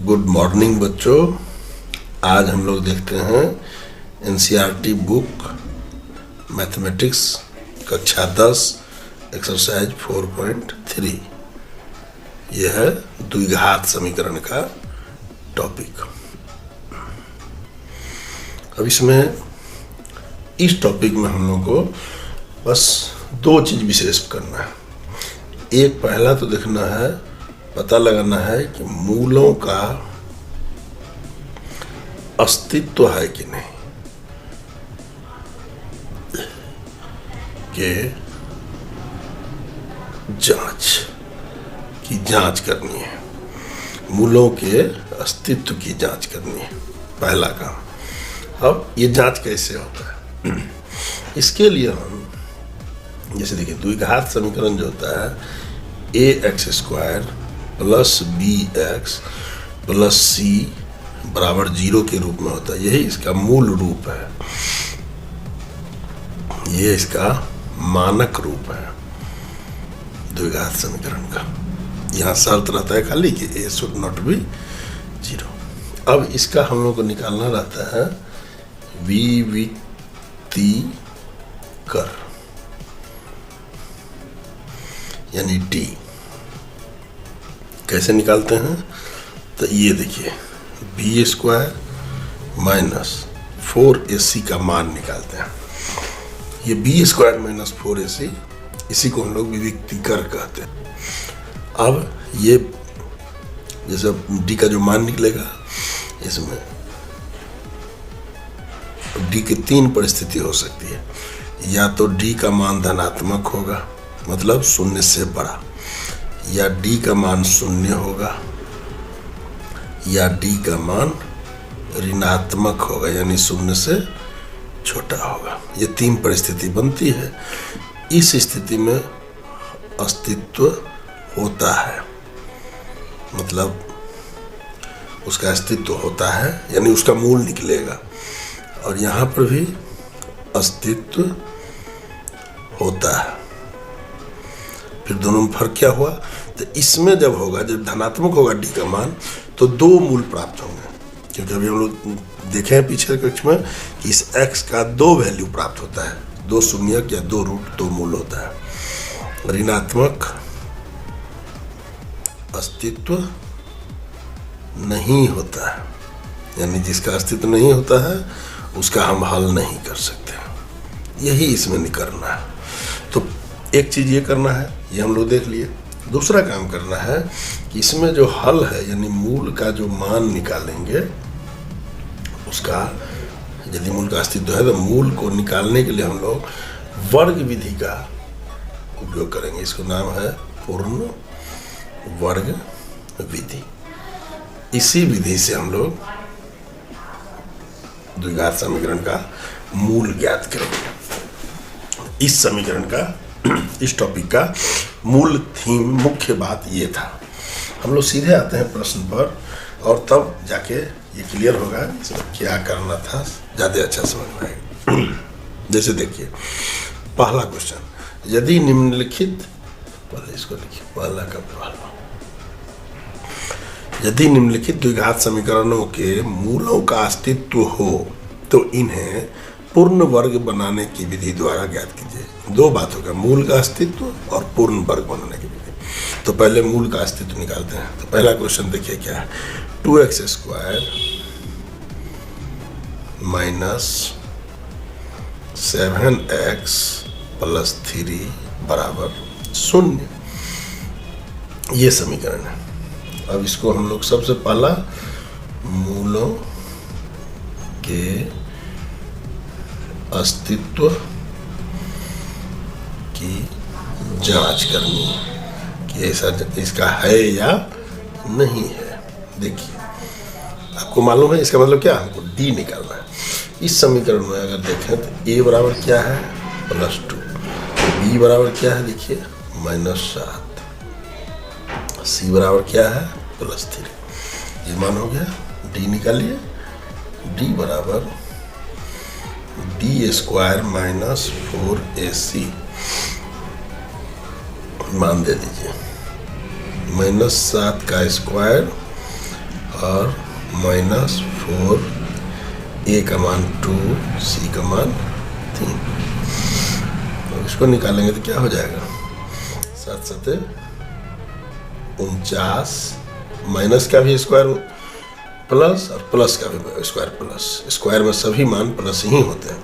Good morning बच्चों। आज हम लोग देखते हैं एनसीईआरटी बुक मैथमेटिक्स कक्षा 10 एक्सरसाइज 4.3। यह है द्विघात समीकरण का टॉपिक। अब इसमें इस टॉपिक में हम लोग को बस दो चीज विशेष करना है। एक पहला तो देखना है, पता लगाना है कि मूलों का अस्तित्व है कि नहीं, के जांच करनी है। मूलों के अस्तित्व की जांच करनी है, पहला काम। अब ये जांच कैसे होता है, इसके लिए हम जैसे देखिए द्विघात समीकरण जो होता है ax² plus bx plus c बराबर 0 के रूप में होता है। यही इसका मूल रूप है, ये इसका मानक रूप है द्विघात समीकरण का। यहाँ शर्त रहता है खाली कि a शुड नॉट बी 0। अब इसका हम लोग को निकालना रहता है विविक्तीकर। यानी t कैसे निकालते हैं, तो ये देखिए b² माइनस 4ac का मान निकालते हैं। ये b² माइनस 4ac, इसी को हम लोग विविक्तीकर कहते हैं। अब ये जैसे d का जो मान निकलेगा, इसमें d की 3 परिस्थिति हो सकती है। या तो d का मान धनात्मक होगा, मतलब 0 से बड़ा, या d का मान 0 होगा, या d का मान ऋणात्मक होगा, यानी 0 से छोटा होगा। ये 3 परिस्थिति बनती है। इस स्थिति में अस्तित्व होता है, मतलब उसका अस्तित्व होता है, यानी उसका मूल निकलेगा। और यहाँ पर भी अस्तित्व होता है। फिर दोनों में फर्क क्या हुआ, तो इसमें जब होगा, जब धनात्मक होगा d का मान, तो 2 मूल प्राप्त होंगे। क्योंकि अभी हम लोग देखे हैं पिछले कक्षा में कि इस x का 2 वैल्यू प्राप्त होता है, 2 शून्यक या 2 रूट 2 मूल होता है। ऋणात्मक अस्तित्व नहीं होता है, यानी जिसका अस्तित्व नहीं होता है उसका हम हल नहीं कर सकते। यही इसमें करना है। तो एक चीज ये करना है, ये हम लोग देख लिए। दूसरा काम करना है कि इसमें जो हल है, यानी मूल का जो मान निकालेंगे, उसका यदि मूल का अस्तित्व है तो मूल को निकालने के लिए हम लोग वर्ग विधि का उपयोग करेंगे। इसको नाम है पूर्ण वर्ग विधि। इसी विधि से हम लोग द्विघात समीकरण का मूल ज्ञात करेंगे। इस समीकरण का, इस टॉपिक का मूल थीम, मुख्य बात ये था। हम लोग सीधे आते हैं प्रश्न पर, और तब जाके ये क्लियर होगा इसमें क्या करना था, ज़्यादा अच्छा समझ में आएगा। जैसे देखिए पहला क्वेश्चन, यदि निम्नलिखित, पहले इसको लिखिए, पहला का पहला, यदि निम्नलिखित द्विघात समीकरणों के मूलों का अस्तित्व हो तो इन्हें पूर्ण वर्ग बनाने की विधि द्वारा ज्ञात कीजिए। 2 बात होगा, मूल का अस्तित्व और पूर्ण वर्ग बनाने की विधि। तो पहले मूल का अस्तित्व निकालते हैं। तो पहला क्वेश्चन देखिए क्या है, 2x² माइनस 7x प्लस 3 बराबर 0। ये समीकरण है। अब इसको हम लोग सबसे पहला मूलों के अस्तित्व की जांच करनी है कि ऐसा इसका है या नहीं है। देखिए आपको मालूम है इसका मतलब क्या, हमको d निकालना है। इस समीकरण में अगर देखें तो a बराबर क्या है, +2, b बराबर क्या है, देखिए -7, c बराबर क्या है, +3। ये मान हो गया। d निकालिए, d बराबर d² माइनस 4ac मान दे दीजिए, -7 का स्क्वायर और -4, a का मान 2, c का मान 3। तो इसको निकालेंगे तो क्या हो जाएगा, 7 7 49, माइनस का भी स्क्वायर प्लस और प्लस का भी स्क्वायर प्लस, स्क्वायर में सभी मान प्लस ही होते हैं,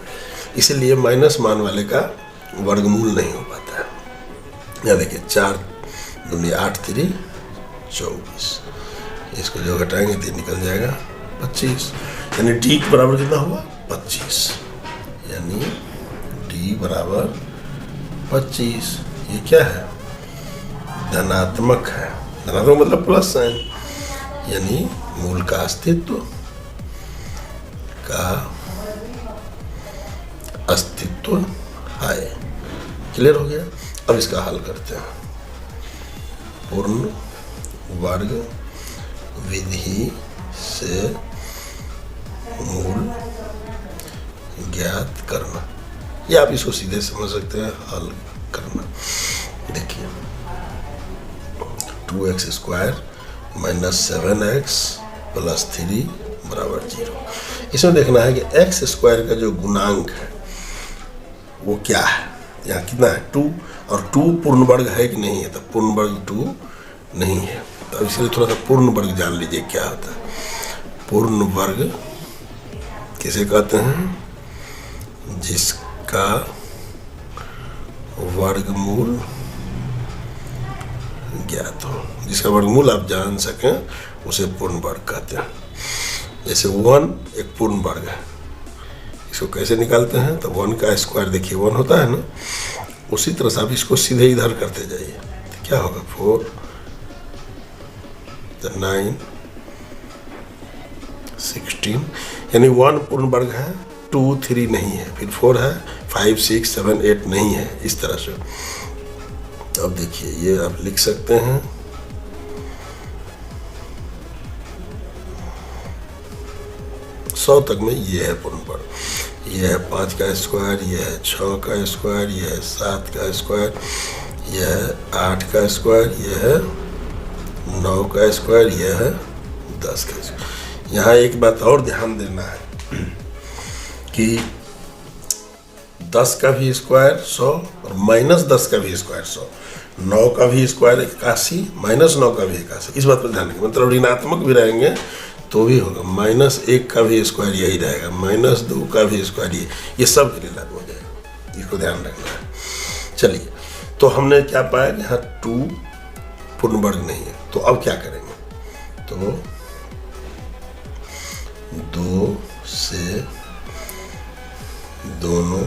इसीलिए माइनस मान वाले का वर्गमूल नहीं हो पाता है। यहाँ देखिए 4 दूनी 8 3 24, इसको जो घटाएंगे तो निकल जाएगा 25, यानी डी बराबर कितना हुआ 25, यानी डी बराबर 25। ये क्या है, धनात्मक है, धनात्मक मतलब प्लस साइन, यानी मूल का अस्तित्व है। क्लियर हो गया। अब इसका हल करते हैं। पूर्ण वर्ग विधि से मूल ज्ञात करना, या आप इसको सीधे समझ सकते हैं, हल करना। देखिए 2x² - 7x + 3 = 0। इसमें देखना है कि x² का जो गुणांक है वो क्या है, यहाँ कितना है 2, और 2 पूर्ण वर्ग है कि नहीं है, तो पूर्ण वर्ग 2 नहीं है, तो इसलिए थोड़ा सा पूर्ण वर्ग जान लीजिए क्या होता है। पूर्ण वर्ग किसे कहते हैं, जिसका वर्गमूल ज्ञात हो, जिसका वर्गमूल आप जान सकें उसे पूर्ण वर्ग कहते हैं। जैसे 1 एक पूर्ण वर्ग है, इसको कैसे निकालते हैं, तो 1 का स्क्वायर देखिए 1 होता है ना, उसी तरह से आप इसको सीधे इधर करते जाइए तो क्या होगा 4 9 16, यानी 1 पूर्ण वर्ग है, 2 3 नहीं है, फिर 4 है, 5 6 7 8 नहीं है, इस तरह से। अब देखिए ये आप लिख सकते हैं 100 तक में ये है पूर्ण वर्ग, ये है 5 का स्क्वायर, ये है 6 का स्क्वायर, ये है 7 का स्क्वायर, ये है 8 का स्क्वायर, ये है 9 का स्क्वायर, ये है 10 का स्क्वायर। यहाँ एक बात और ध्यान देना है कि 10 का भी स्क्वायर 100 और -10 का भी स्क्वायर 100, 9 का भी स्क्वायर 81, -9 का भी 81, इस बात पर ध्यान रखें। मतलब ऋणात्मक भी रहेंगे तो भी होगा, -1 का भी स्क्वायर यही रहेगा, -2 का भी स्क्वायर ये सब के लिए लागू हो जाएगा, इसको ध्यान रखना है। चलिए, तो हमने क्या पाया कि हाँ 2 पूर्ण वर्ग नहीं है, तो अब क्या करेंगे, तो 2 से दोनों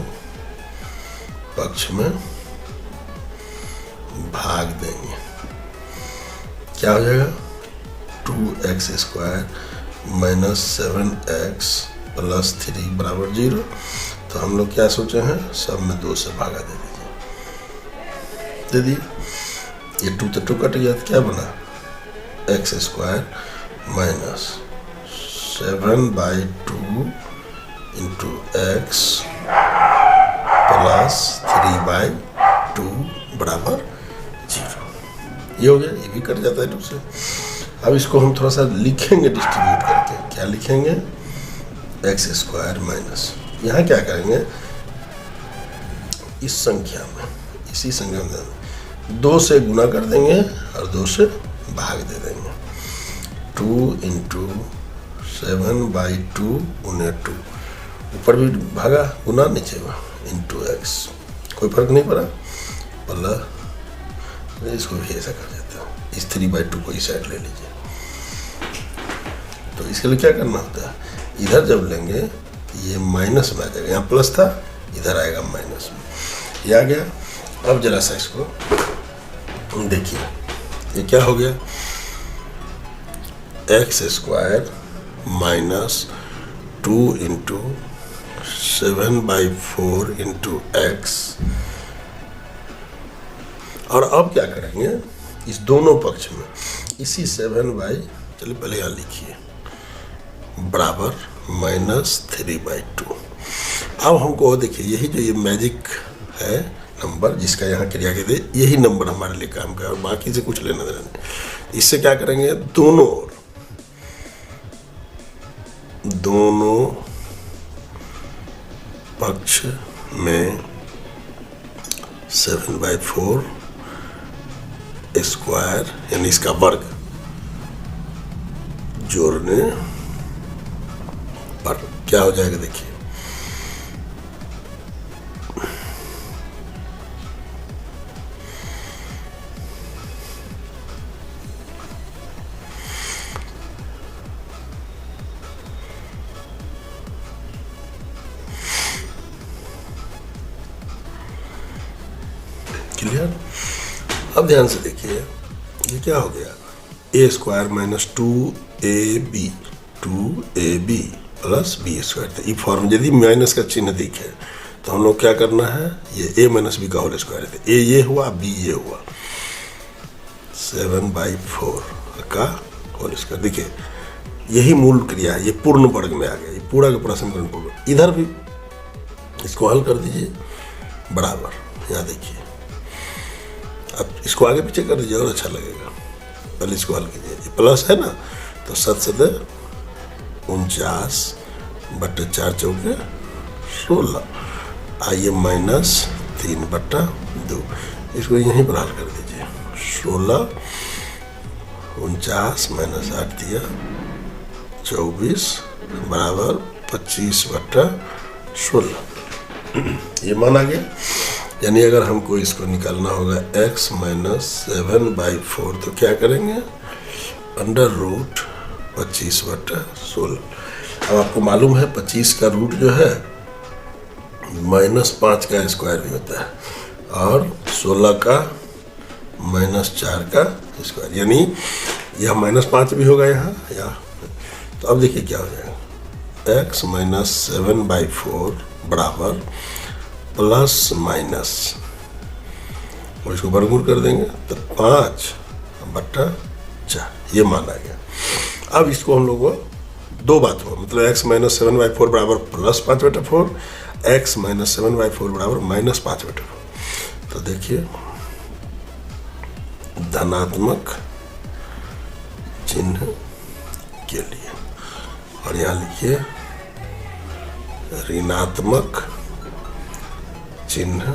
पक्ष में भाग देंगे, क्या हो जाएगा 2x² - 7x + 3 = 0। तो हम लोग क्या सोचे हैं, सब में 2 से भागा दे दिए, ये 2 तो 2 कट गया, तो क्या बना x² - 7/2 × x + 3/2 = 0। ये हो गया, ये भी कट जाता है 2 से। अब इसको हम थोड़ा सा लिखेंगे डिस्ट्रीब्यूट करके, क्या लिखेंगे x², यहाँ क्या करेंगे, इस संख्या में, इसी संख्या में 2 से गुना कर देंगे और 2 से भाग दे देंगे। 2 × 7/2 × 2, ऊपर भी भागा गुना, नीचे × x, कोई फर्क नहीं पड़ा, प्लस इसको भी ऐसा कर देता हूँ, इस 3/2 को इस साइड ले लीजिए। तो इसके लिए क्या करना होता है, इधर जब लेंगे ये माइनस में आ जाएगा, यहाँ प्लस था इधर आएगा माइनस में, ये आ गया। अब जरा सा इसको देखिए, ये क्या हो गया, x² - 2 × 7/4 × x। और अब क्या करेंगे, इस दोनों पक्ष में इसी 7/, चलिए पहले यहाँ लिखिए, बराबर -3/2। अब हमको देखिए, यही जो ये मैजिक है नंबर, जिसका यहाँ क्रिया के दे, यही नंबर हमारे लिए काम का है, और बाकी से कुछ लेना देना नहीं। इससे क्या करेंगे, दोनों ओर दोनों पक्ष में 7/4 स्क्वायर यानी इसका वर्ग जोड़ने पर क्या हो जाएगा देखिए, क्लियर। अब ध्यान से देखिए ये क्या हो गया, a square minus 2ab plus b square. तो ई फॉर्म यदि माइनस का चिन्ह दिखे तो हम लोग क्या करना है, ये a माइनस बी का होल स्क्वायर है, ए ये हुआ बी ये हुआ, 7/4 का होल स्क्वायर। देखिए यही मूल क्रिया है, ये पूर्ण वर्ग में आ गया, ये पूरा का पूरा समीकरण पूर्ण। इधर भी इसको हल कर दीजिए बराबर, यहाँ देखिए अब इसको आगे पीछे कर दीजिए और अच्छा लगेगा। पहले इसको हल कीजिए, ये प्लस है ना, तो 7×4 चौके 16, आइए माइनस 3/2, इसको यहीं पर हल कर दीजिए। 16×49 माइनस 8 दिया 24 बराबर 25/16, ये मान आ गया। यानी अगर हमको इसको निकालना होगा x माइनस 7/4 तो क्या करेंगे, √25/16। अब आपको मालूम है 25 का रूट जो है -5 का स्क्वायर भी होता है और 16 का -4 का स्क्वायर, यानी यह -5 भी होगा यहाँ या। तो अब देखिए क्या हो जाएगा, x माइनस 7/4 बराबर प्लस माइनस, और इसको वर्गमूल कर देंगे तो 5/4, ये मान आ गया। अब इसको हम लोग को दो बात हुआ, मतलब x माइनस 7/4 बराबर प्लस 5/4, x माइनस 7/4 बराबर माइनस 5/4। तो देखिए धनात्मक चिन्ह के लिए, और यहाँ लिखिए ऋणात्मक चिन्ह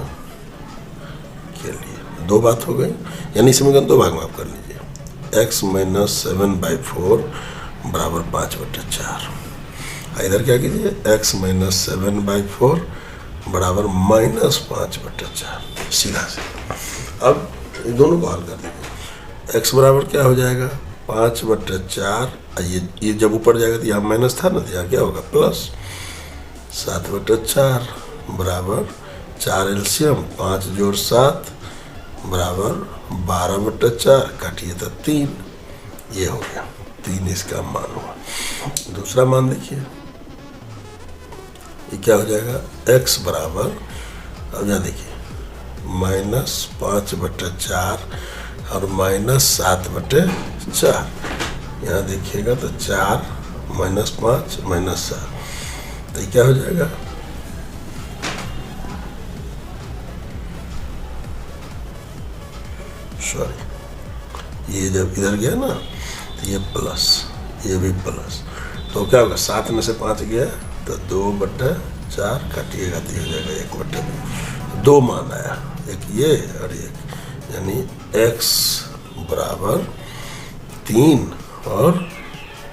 के लिए। दो बात हो गई, यानी समीकरण दो भाग में आप कर लीजिए, x माइनस 7/4 बराबर 5/4, इधर क्या कीजिए x माइनस 7/4 बराबर माइनस 5/4, सीधा से। अब दोनों को हल कर दीजिए, x बराबर क्या हो जाएगा 5/4, ये जब ऊपर जाएगा तो यहाँ माइनस था ना, तो यहाँ क्या होगा प्लस 7/4 बराबर 4 एलसीएम 5 जोड़ 7 बराबर 12/4, काटिए तो 3, ये हो गया 3 इसका मान हुआ। दूसरा मान देखिए, ये क्या हो जाएगा x बराबर, अब यहाँ देखिए माइनस 5/4 और माइनस 7/4, यहाँ देखिएगा तो 4 माइनस 5 माइनस 7, तो ये क्या हो जाएगा सॉरी, ये जब इधर गया ना तो ये प्लस, ये भी प्लस, तो क्या होगा 7 में से 5 गया तो 2/4, काटिएगा तो हो जाएगा 1/2, मान आया, एक ये और एक, यानी x बराबर 3 और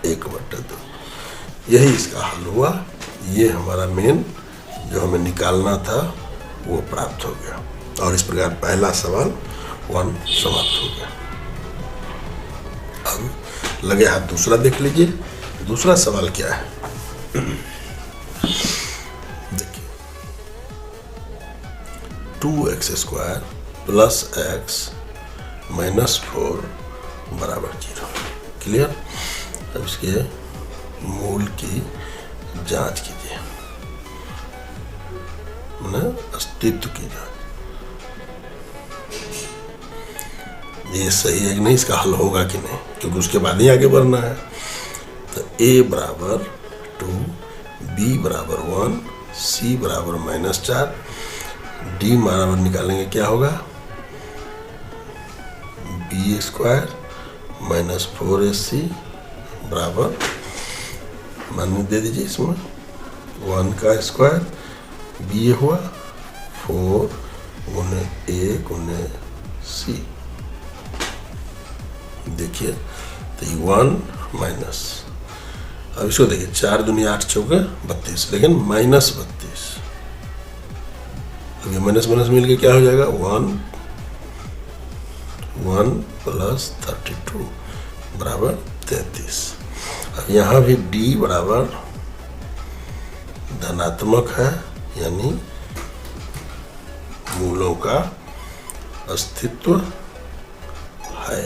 1/2, यही इसका हल हुआ। ये हमारा मेन जो हमें निकालना था वो प्राप्त हो गया, और इस प्रकार पहला सवाल 1 समाप्त हो गया। अब लगे हाथ दूसरा देख लीजिए, दूसरा सवाल क्या है देखिए, 2x² प्लस x माइनस 4 बराबर 0, क्लियर। अब इसके मूल की जांच कीजिए, अस्तित्व की जांच, ये सही है कि नहीं, इसका हल होगा कि नहीं, क्योंकि उसके बाद ही आगे बढ़ना है। तो a बराबर 2, b बराबर 1, c बराबर -4, d बराबर निकालेंगे क्या होगा b² माइनस 4ac बराबर मान दे दीजिए इसमें 1 का स्क्वायर, बी ये हुआ 4 गुने ए गुने सी। देखिए तो ये 1 माइनस, अब इसको देखिए 4 दूनी 8 चौके 32, लेकिन माइनस 32। अब ये माइनस माइनस मिल के क्या हो जाएगा 1 प्लस 32 बराबर 33। अब यहाँ भी d बराबर धनात्मक है, यानी मूलों का अस्तित्व है,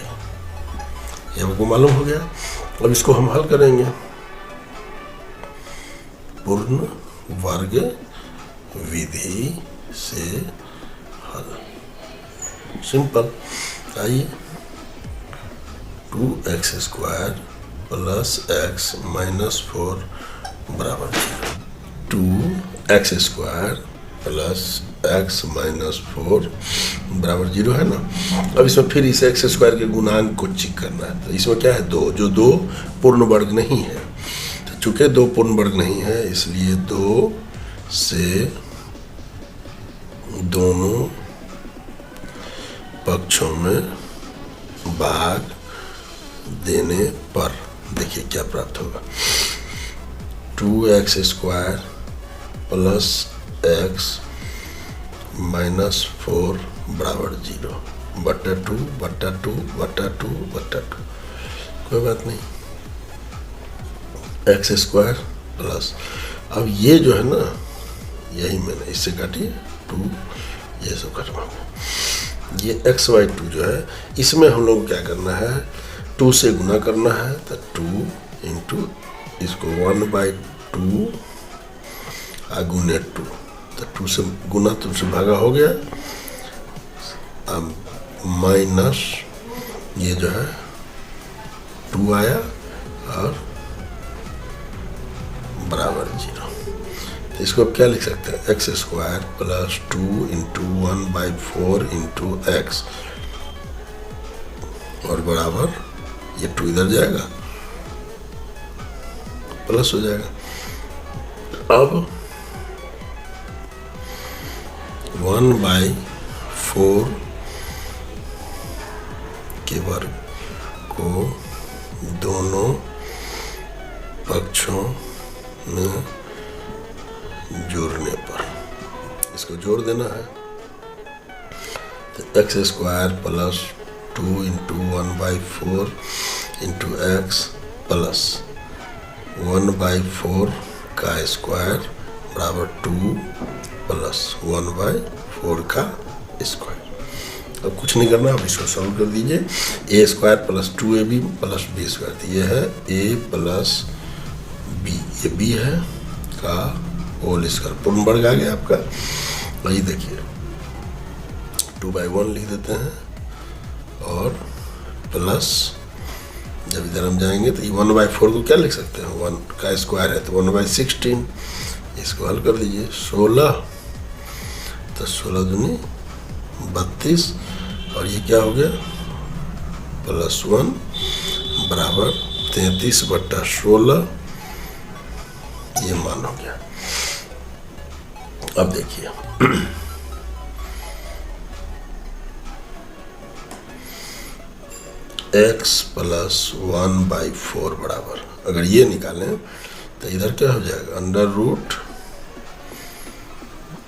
ये हमको मालूम हो गया। अब इसको हम हल करेंगे, पूर्ण वर्ग विधि से हल, सिंपल। आइए 2x square plus x minus 4 बराबर 2x square plus x minus 4 बराबर 0 है ना। अब इसमें फिर इस x स्क्वायर के गुणांक को चेक करना है। तो इसमें क्या है 2, जो 2 पूर्ण वर्ग नहीं है। तो चूंकि 2 पूर्ण वर्ग नहीं है, इसलिए 2 से दोनों पक्षों में भाग देने पर देखिए क्या प्राप्त होगा, 2x square plus x minus 4 बराबर 0 बटा 2 बटा 2 बटा 2 बटा 2, कोई बात नहीं, x स्क्वायर प्लस, अब ये जो है ना, यही मैंने इससे काटिए 2, ये सब कटवाऊंगा। ये xy2 जो है, इसमें हम लोग क्या करना है, 2 से गुना करना है। तो 2 इंटू इसको 1/2 गुने 2, तो 2 से गुना 2 से भागा हो गया। अब माइनस ये जो है 2 आया और बराबर 0। तो इसको अब क्या लिख सकते हैं, x square plus 2 into 1/4 into x और बराबर ये 2 इधर जाएगा, प्लस हो जाएगा। अब 1/4 के वर्ग को दोनों पक्षों में जोड़ने पर, इसको जोड़ देना है। तो x square plus 2 into 1/4 into x plus 1/4 का स्क्वायर बराबर 2 प्लस 1/4 का स्क्वायर। अब कुछ नहीं करना, अब इसको सॉल्व कर दीजिए। A square plus 2ab plus b square, तो ये है a प्लस बी, ये b है का होल स्क्वायर, पूर्ण वर्ग आ गया आपका। वही देखिए 2/1 लिख देते हैं और प्लस, जब इधर हम जाएंगे तो ये 1/4 को क्या लिख सकते हैं, 1 का स्क्वायर है तो 1/16, इसको हल कर दीजिए 16, तो 16 दूनी 32 और ये क्या हो गया प्लस 1 बराबर 33/16, ये मान हो गया। अब देखिए x प्लस 1/4 बराबर, अगर ये निकालें तो इधर क्या हो जाएगा, अंडर रूट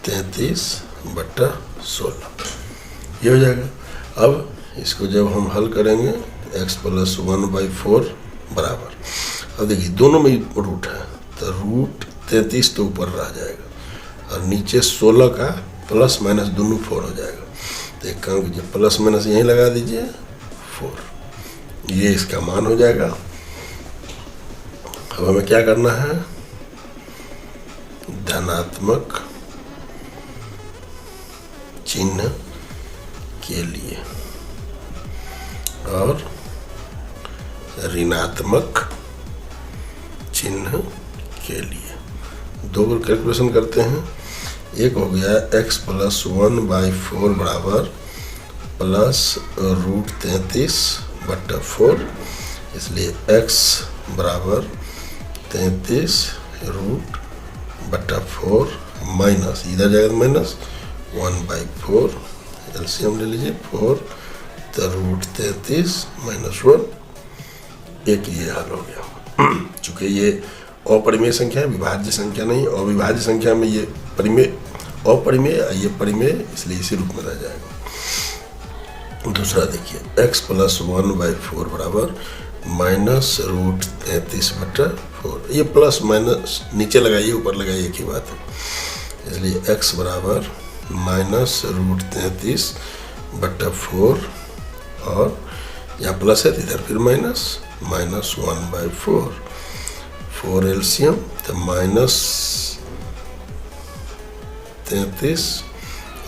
33/16, ये हो जाएगा। अब इसको जब हम हल करेंगे तो x प्लस 1/4 बराबर, अब देखिए दोनों में रूट है तो रूट 33 तो ऊपर रह जाएगा और नीचे 16 का प्लस माइनस दोनों 4 हो जाएगा। तो एक काम कीजिए, प्लस माइनस यहीं लगा दीजिए 4, ये इसका मान हो जाएगा। अब हमें क्या करना है, धनात्मक चिन्ह के लिए और ऋणात्मक चिन्ह के लिए दो बार कैलकुलेशन करते हैं। एक हो गया x प्लस 1/4 बराबर प्लस रूट 33/4, इसलिए x बराबर 33 रूट बटा 4 माइनस, इधर जाएगा माइनस 1/4, एलसीएम ले लीजिए 4 तो रूट 33 माइनस 1, एक ये हल हो गया। चूंकि ये अपरिमेय संख्या है, विभाज्य संख्या नहीं, अविभाज्य संख्या में ये परिमेय अपरिमेय, ये परिमेय, इसलिए इसी रूप में रह जाएगा। दूसरा देखिए x + 1/4 बराबर माइनस रूट 33 बटा 4, ये प्लस माइनस नीचे लगाइए ऊपर लगाइए एक ही बात है, इसलिए x बराबर माइनस रूट 33 बटा 4 और यहाँ प्लस है तो इधर फिर माइनस 1/4, 4 एलसीएम तो माइनस 33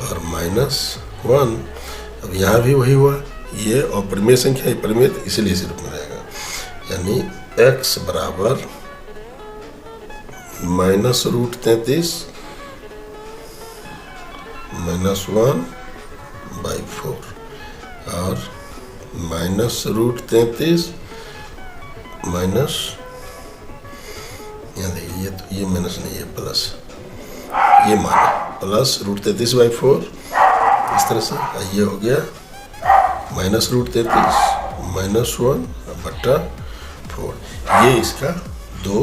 और माइनस 1। अब यहाँ भी वही हुआ, ये अपरिमेय संख्या, ये परिमेय, इसीलिए इसी रूप में रहेगा, यानी x बराबर माइनस रूट 33 माइनस 1/4 और माइनस रूट 33 माइनस, यहाँ देखिए ये माइनस नहीं है प्लस, ये माना प्लस रूट 33/4, इस तरह से ये हो गया माइनस रूट 33 माइनस 1 बटा 4, ये इसका 2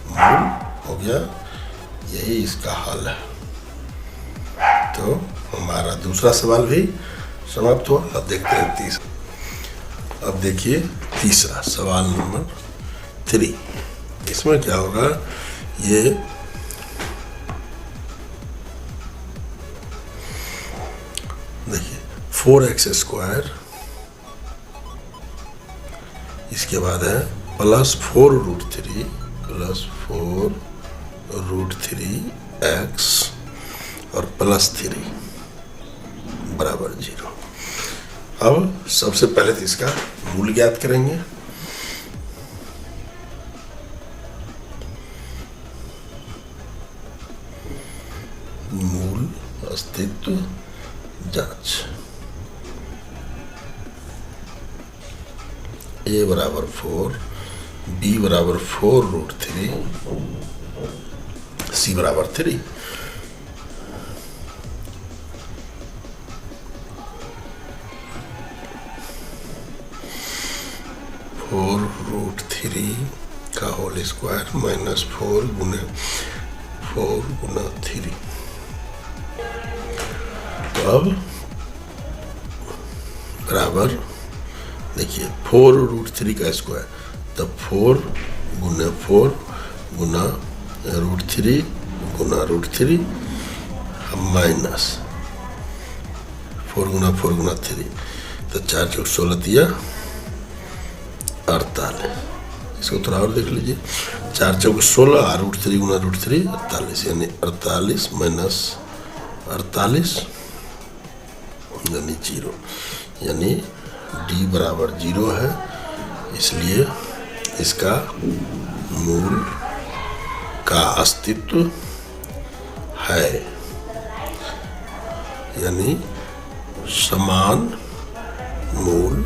मूल हो गया, यही इसका हल है। तो हमारा दूसरा सवाल भी समाप्त हुआ। अब देखते हैं तीसरा। अब देखिए तीसरा सवाल नंबर 3, इसमें क्या होगा, ये देखिए 4x², इसके बाद है +4 रूट 3 +4 रूट 3x और +3 बराबर 0। अब सबसे पहले तो इसका मूल ज्ञात करेंगे। मूल अस्तित्व जांच, a बराबर 4, b बराबर 4 रूट 3, c बराबर 3। रूट 3 का होल स्क्वायर माइनस 4 गुना 3। तो अब बराबर देखिए 4 रूट 3 का स्क्वायर, तब 4 गुना रूट 3 गुना 3 माइनस 4 गुना 3, तो 4 चौक 16 दिया 48। इसको थोड़ा और देख लीजिए, 4 चौक 16 रूट 3 गुना 3 48, यानी 48 माइनस 48 यानी 0, यानी d बराबर 0 है, इसलिए इसका मूल का अस्तित्व है, यानी समान मूल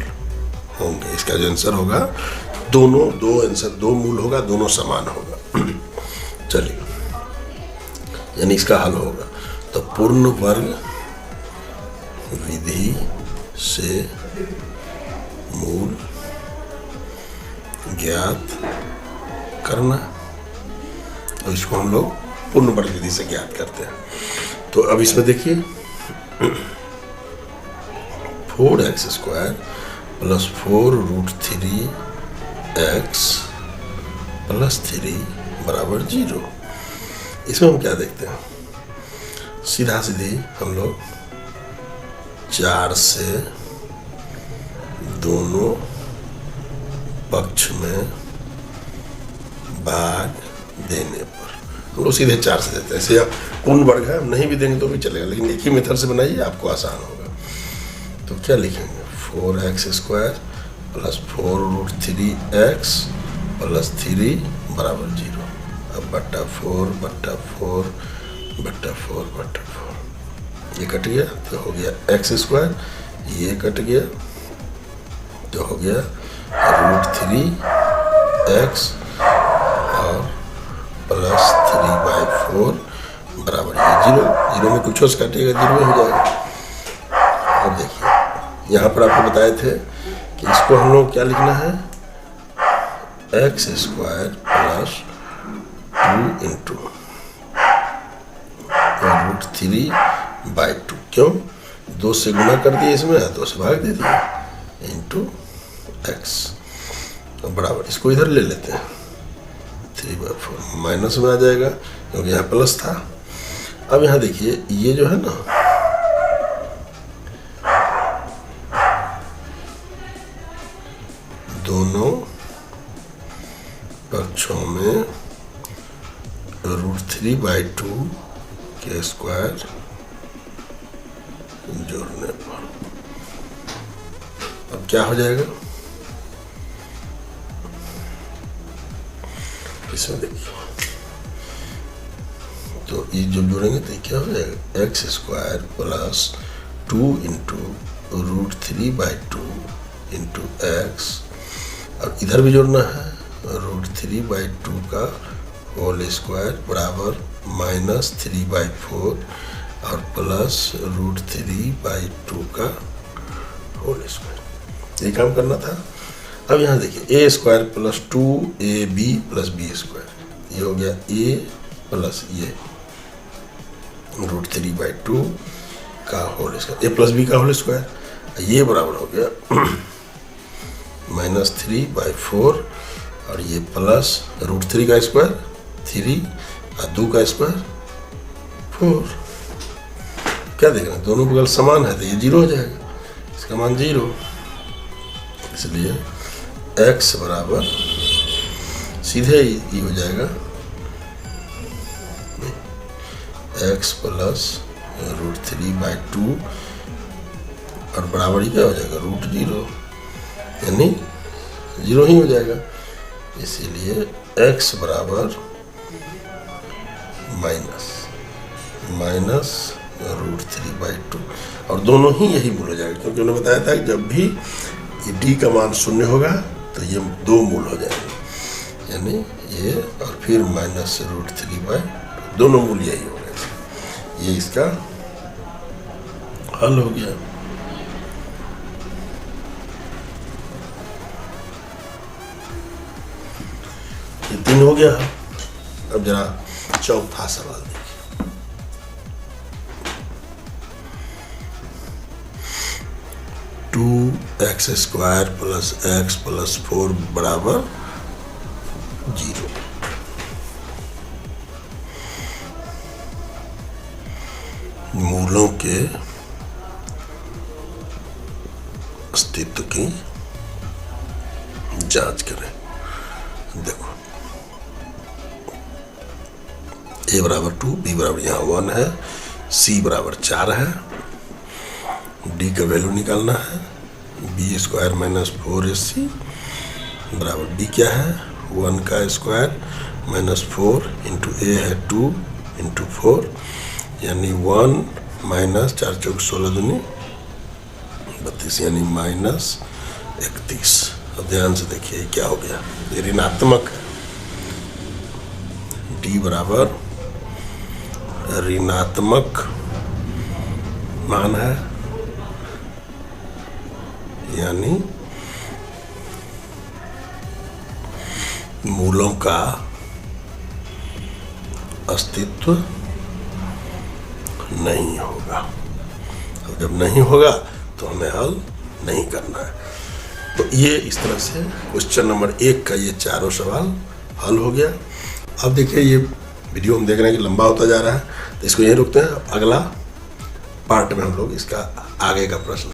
होंगे। इसका जो आंसर होगा, दो मूल होगा, दोनों समान होगा। चलिए, यानी इसका हल होगा तो पूर्ण वर्ग विधि से मूल ज्ञात करना, और इसको हम लोग पूर्ण वर्ग विधि से ज्ञात करते हैं। तो अब इसमें देखिए 4x² + 4 रूट 3x + 3 बराबर 0। इसमें हम क्या देखते हैं, सीधा सीधी हम लोग 4 से दोनों पक्ष में भाग देने पर हम लोग सीधे 4 से देते हैं। ऐसे पूर्ण वर्ग है, नहीं भी देंगे तो भी चलेगा, लेकिन एक ही मेथड से बनाइए, आपको आसान होगा। तो क्या लिखेंगे, 4x² + 4 रूट 3x + 3 बराबर 0। अब बटा 4 बटा 4 बटा 4 बटा 4, ये कट गया तो हो गया x², ये कट गया तो हो गया रूट 3x और 4 बराबर है 0। 0 में कुछ से काटिएगा 0 हो जाएगा। अब देखिए यहाँ पर आपको बताए थे कि इसको हम लोग क्या लिखना है, x² प्लस 2 इंटू √3/2। क्यों? 2 से गुना कर दिए इसमें, 2 से भाग दे दिए इंटू x बराबर, इसको इधर ले लेते हैं 3/4 माइनस में आ जाएगा क्योंकि यहाँ प्लस था। अब यहाँ देखिए ये जो है ना, दोनों पक्षों में √3/2 के स्क्वायर जोड़ने पर अब क्या हो जाएगा, इसमें देखिए तो ये जो जोड़ेंगे तो क्या हो जाएगा, x² plus 2 into √3/2 into x, और इधर भी जोड़ना है √3/2 का होल स्क्वायर बराबर -3/4 और प्लस √3/2 का होल स्क्वायर। ये काम करना था। अब यहाँ देखिए a² plus 2ab plus b², ये हो गया a प्लस ये √3/2 का whole square, a plus b का होल स्क्वायर, ये बराबर हो गया -3/4 और ये प्लस √3 का स्क्वायर 3 और 2 का स्क्वायर 4। क्या देख रहे हैं, दोनों बगल समान है तो ये 0 हो जाएगा, इसका मान 0। इसलिए x बराबर सीधे ये हो जाएगा x प्लस √3/2 और बराबर ही क्या हो जाएगा √0, यानी 0 ही हो जाएगा। इसीलिए x बराबर माइनस √3/2 और दोनों ही यही मूल हो जाएगा, क्योंकि उन्होंने बताया था कि जब भी ये d का मान 0 होगा तो ये 2 मूल हो जाएंगे, यानी ये और फिर -√3/2, दोनों मूल यही हो गए। ये इसका हल हो गया। ये 3 हो गया। अब जरा चौथा सवाल देखिए। 2x² प्लस x प्लस 4 बराबर 0। मूलों के अस्तित्व की जांच करें। देखो a बराबर 2, b बराबर यहाँ 1 है, c बराबर 4 है, d का वैल्यू निकालना है, b² माइनस 4ac बराबर d क्या है 1 का स्क्वायर माइनस 4 इंटू a है 2 इंटू 4 यानी 1 माइनस 4 चौक 16 दूनी 32 यानी -31। अब ध्यान से देखिए क्या हो गया, ये ऋणात्मक है, d बराबर ऋणात्मक मान है, यानी मूलों का अस्तित्व नहीं होगा। अब जब नहीं होगा तो हमें हल नहीं करना है। तो ये इस तरह से क्वेश्चन नंबर 1 का ये चारों सवाल हल हो गया। अब देखिए ये वीडियो हम देख रहे हैं कि लंबा होता जा रहा है, तो इसको यहीं रोकते हैं। अगला पार्ट में हम लोग इसका आगे का प्रश्न